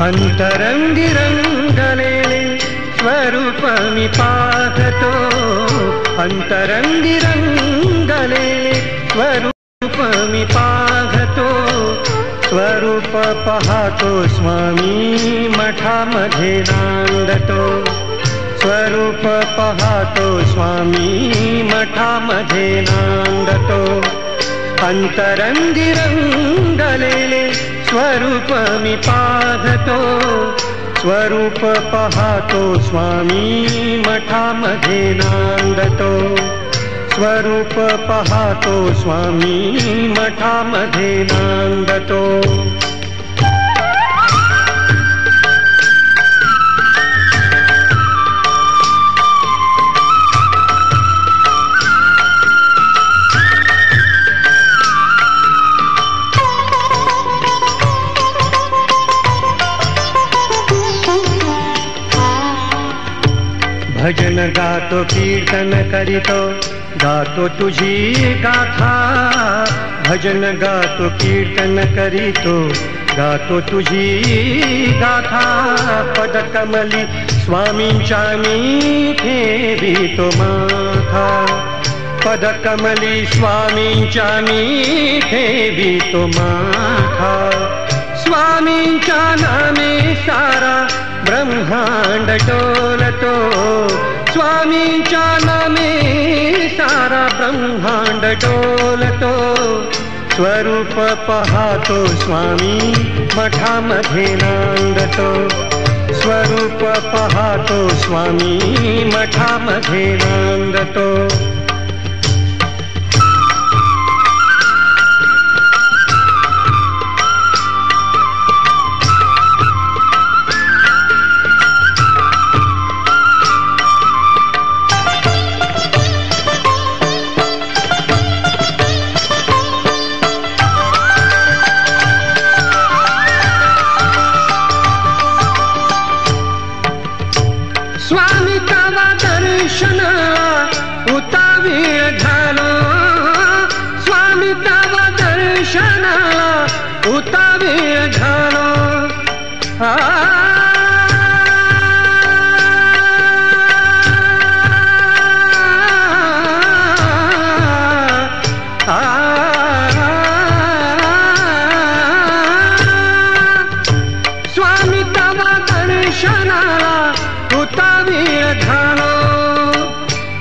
अंतरंगी रंगलेले स्वरूप मी पाहतो, अंतरंगी रंगलेले स्वरूप मी पाहतो, स्वरूप पाहतो स्वामी मठामध्ये नांदतो, स्वरूप पाहतो स्वामी मठामध्ये नांदतो, अंतरंगी रंगलेले स्वरूप मी पाहतो, स्वरूप पाहतो स्वामी मठामध्ये नांदतो, स्वरूप पाहतो स्वामी मठामध्ये नांदतो. भजन गातो कीर्तन करीतो, गातो तुझी गाथा, भजन गातो कीर्तन करीतो, गातो तुझी गाथा, पदकमली स्वामींच्या मी ठेवितो माथा, पदकमली स्वामींच्या मी ठेवितो माथा, स्वामींच्या नामे सारा ब्रह्मांड डोलतो, स्वामींच्या नामे सारा ब्रह्मांड डोलतो, स्वरूप पाहतो स्वामी मठामध्ये नांदतो, स्वरूप पाहतो स्वामी मठामध्ये नांदतो. स्वामी तवा दर्शन उतावीळ झालो, स्वामी तवा दर्शन उतावीळ झालो, स्वामी तवा दर्शन उतावीळ झालो,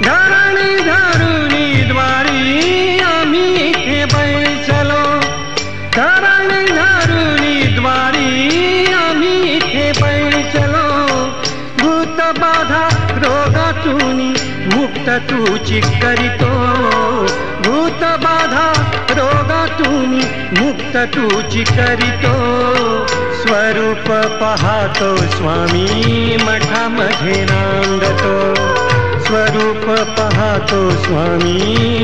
धरणी धरुणी द्वारी आम्ही इथे बैसलो, धरणी धरुणी द्वारी आम्ही इथे बैसलो, भूत बाधा रोगातून मुक्त तुची करीतो, भूत बाधा रोगातून मुक्त तुची करीतो, स्वरूप पाहतो स्वामी मठामध्ये नांदतो, स्वरूप पाहतो स्वामी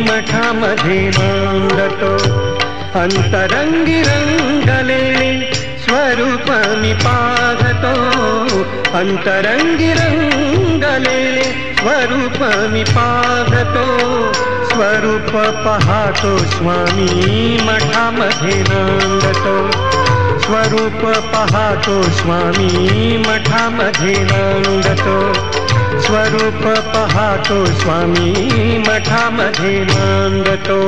मठामध्ये नांदतो, अंतरंगी रंगलेले स्वरूप मी पाहतो, अंतरंगी रंगलेले स्वरूप मी पाहतो, स्वरूप पाहतो स्वामी मठामध्ये नांदतो, स्वरूप पाहतो स्वामी मठामध्ये नांदतो, स्वरूप पाहतो स्वामी मठामध्ये नांदतो.